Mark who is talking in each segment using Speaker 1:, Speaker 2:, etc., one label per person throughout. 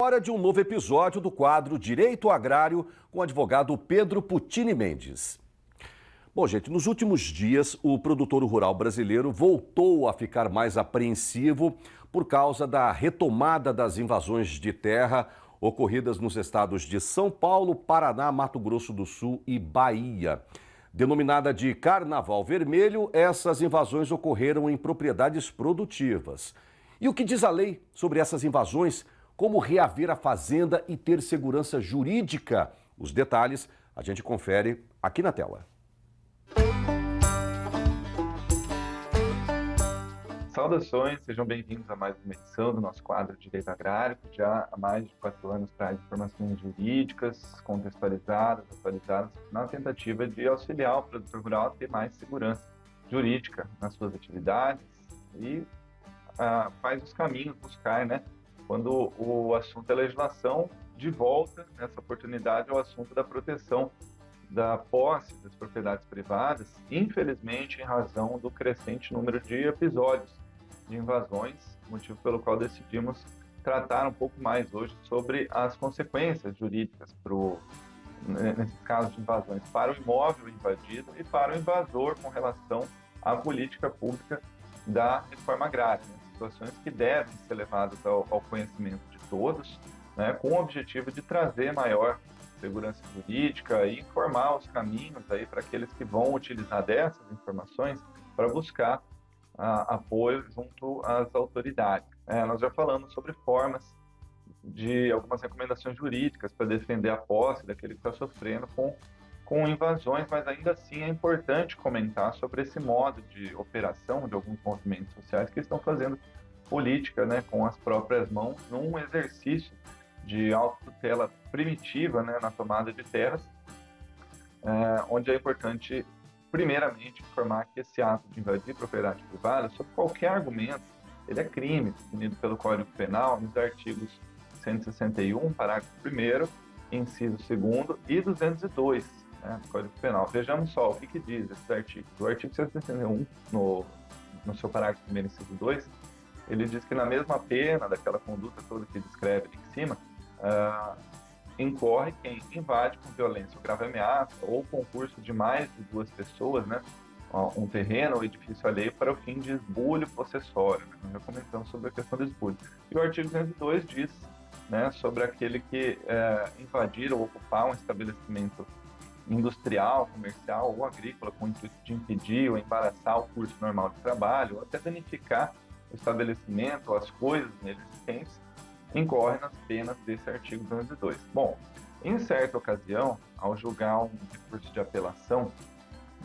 Speaker 1: hora de um novo episódio do quadro Direito Agrário com o advogado Pedro Puccini Mendes. Bom, gente, nos últimos dias o produtor rural brasileiro voltou a ficar mais apreensivo por causa da retomada das invasões de terra ocorridas nos estados de São Paulo, Paraná, Mato Grosso do Sul e Bahia. Denominada de Carnaval Vermelho, essas invasões ocorreram em propriedades produtivas. E o que diz a lei sobre essas invasões? Como reaver a fazenda e ter segurança jurídica? Os detalhes a gente confere aqui na tela.
Speaker 2: Saudações, sejam bem-vindos a mais uma edição do nosso quadro Direito Agrário, que já há mais de 4 anos traz informações jurídicas, contextualizadas, atualizadas, na tentativa de auxiliar o produtor rural a ter mais segurança jurídica nas suas atividades e faz os caminhos buscar, quando o assunto é legislação, de volta, nessa oportunidade, ao assunto da proteção da posse das propriedades privadas, infelizmente, em razão do crescente número de episódios de invasões, motivo pelo qual decidimos tratar um pouco mais hoje sobre as consequências jurídicas nesses casos de invasões para o imóvel invadido e para o invasor com relação à política pública da reforma agrária, situações que devem ser levadas ao conhecimento de todos, com o objetivo de trazer maior segurança jurídica e informar os caminhos aí para aqueles que vão utilizar dessas informações para buscar apoio junto às autoridades. Nós já falamos sobre formas de algumas recomendações jurídicas para defender a posse daquele que está sofrendo com invasões, mas ainda assim é importante comentar sobre esse modo de operação de alguns movimentos sociais que estão fazendo política, com as próprias mãos, num exercício de autotutela primitiva, na tomada de terras, onde é importante, primeiramente, informar que esse ato de invadir propriedade privada, sob qualquer argumento, ele é crime, definido pelo Código Penal, nos artigos 161, parágrafo 1º, inciso 2º e 202, do Código Penal. Vejamos só o que diz esses artigos. O artigo 161, no seu parágrafo 1º, inciso 2, ele diz que na mesma pena daquela conduta toda que descreve ali em cima, incorre quem invade com violência ou grave ameaça ou concurso de mais de 2 pessoas, um terreno ou edifício alheio para o fim de esbulho possessório. Nós já comentamos sobre a questão do esbulho. E o artigo 202 diz sobre aquele que invadir ou ocupar um estabelecimento industrial, comercial ou agrícola com o intuito de impedir ou embaraçar o curso normal de trabalho ou até danificar o estabelecimento ou as coisas nele existentes, incorre nas penas desse artigo 202. Bom, em certa ocasião, ao julgar um recurso de apelação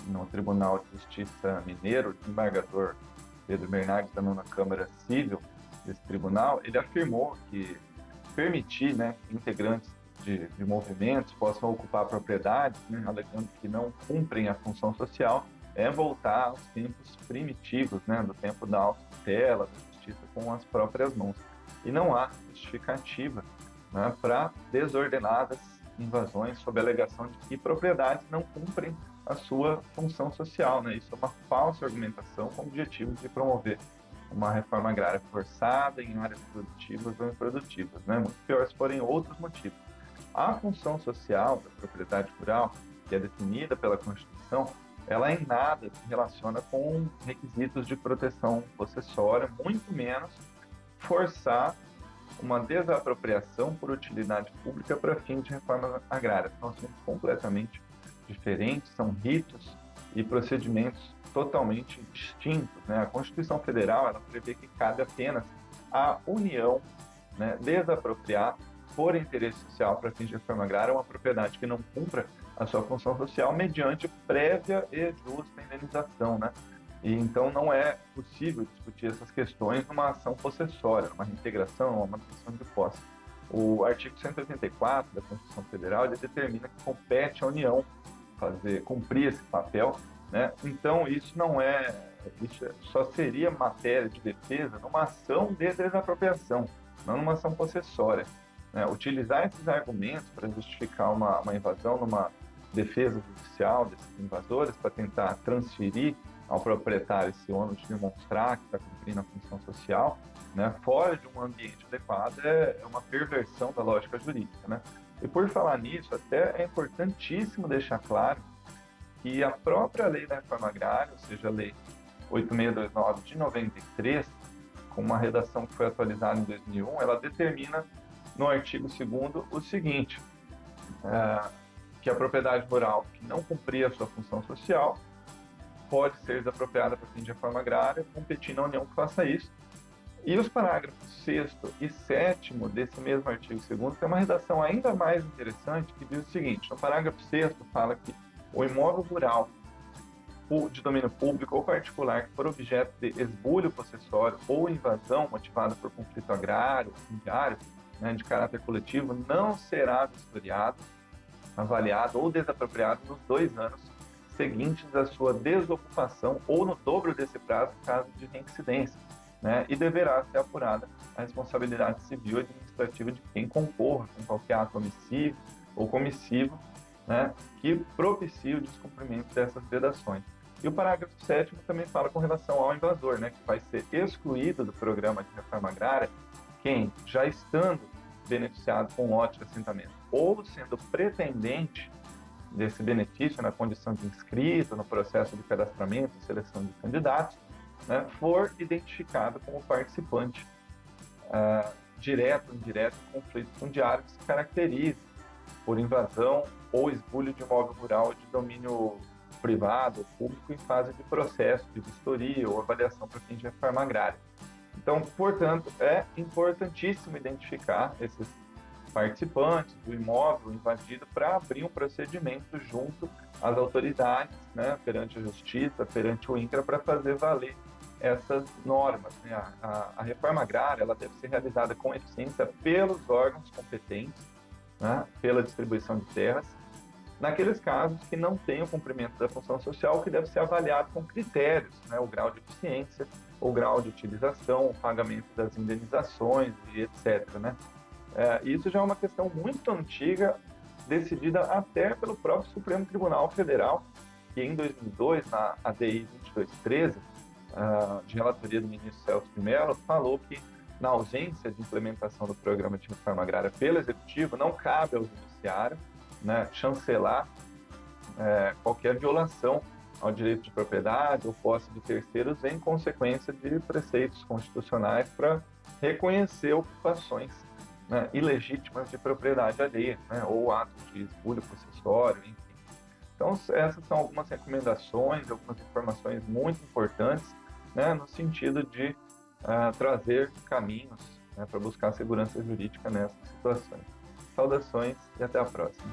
Speaker 2: no Tribunal de Justiça Mineiro, o desembargador Pedro Bernardes, da 9ª Câmara Civil desse tribunal, ele afirmou que permitir que integrantes de movimentos possam ocupar propriedades, alegando que não cumprem a função social, é voltar aos tempos primitivos, do tempo da autotutela, da justiça com as próprias mãos. E não há justificativa para desordenadas invasões sob a alegação de que propriedades não cumprem a sua função social. Isso é uma falsa argumentação com o objetivo de promover uma reforma agrária forçada em áreas produtivas ou improdutivas. Muito pior se forem outros motivos. A função social da propriedade rural, que é definida pela Constituição, ela em nada se relaciona com requisitos de proteção possessória, muito menos forçar uma desapropriação por utilidade pública para fins de reforma agrária. São assuntos completamente diferentes, são ritos e procedimentos totalmente distintos. A Constituição Federal ela prevê que cabe apenas à União desapropriar por interesse social para fins de reforma agrária uma propriedade que não cumpra a sua função social mediante prévia e justa indenização, E então não é possível discutir essas questões numa ação possessória, numa reintegração, uma manutenção de posse. O artigo 184 da Constituição Federal ele determina que compete à União cumprir esse papel, Então isso só seria matéria de defesa numa ação de desapropriação, não numa ação possessória. Utilizar esses argumentos para justificar uma invasão numa defesa judicial desses invasores, para tentar transferir ao proprietário esse ônus de demonstrar que está cumprindo a função social, né, fora de um ambiente adequado é uma perversão da lógica jurídica, né? E por falar nisso, até é importantíssimo deixar claro que a própria lei da reforma agrária, ou seja, a lei 8629 de 93, com uma redação que foi atualizada em 2001, ela determina no artigo 2º o seguinte, que a propriedade rural que não cumpria a sua função social pode ser desapropriada para fim de reforma agrária, competindo à União que faça isso. E os parágrafos 6º e 7º desse mesmo artigo 2º tem uma redação ainda mais interessante que diz o seguinte, no parágrafo 6º fala que o imóvel rural de domínio público ou particular que for objeto de esbulho possessório ou invasão motivada por conflito agrário, fundiário, né, de caráter coletivo, não será vistoriado, avaliado ou desapropriado nos 2 anos seguintes à sua desocupação ou no dobro desse prazo em caso de reincidência, né, e deverá ser apurada a responsabilidade civil e administrativa de quem concorra com qualquer ato omissivo ou comissivo, né, que propicie o descumprimento dessas vedações. E o parágrafo 7º também fala com relação ao invasor, né, que vai ser excluído do programa de reforma agrária quem, já estando beneficiado com lote de assentamento ou sendo pretendente desse benefício na condição de inscrito no processo de cadastramento e seleção de candidatos, né, for identificado como participante direto ou indireto em conflito fundiário que se caracterize por invasão ou esbulho de imóvel rural de domínio privado ou público em fase de processo de vistoria ou avaliação para fim de reforma agrária. Então, portanto, é importantíssimo identificar esses participantes do imóvel invadido para abrir um procedimento junto às autoridades, né, perante a Justiça, perante o INCRA, para fazer valer essas normas, né? A reforma agrária ela deve ser realizada com eficiência pelos órgãos competentes, né, pela distribuição de terras, naqueles casos que não tem o cumprimento da função social, que deve ser avaliado com critérios, né, o grau de eficiência, o grau de utilização, o pagamento das indenizações e etc., né? Isso já é uma questão muito antiga, decidida até pelo próprio Supremo Tribunal Federal, que em 2002, na ADI 2213, de relatoria do ministro Celso de Mello, falou que, na ausência de implementação do programa de reforma agrária pelo Executivo, não cabe ao Judiciário, né, chancelar qualquer violação ao direito de propriedade ou posse de terceiros em consequência de preceitos constitucionais para reconhecer ocupações, né, ilegítimas de propriedade alheia, né, ou atos de esbulho possessório, enfim. Então, essas são algumas recomendações, algumas informações muito importantes, né, no sentido de trazer caminhos, né, para buscar segurança jurídica nessas situações. Saudações e até a próxima.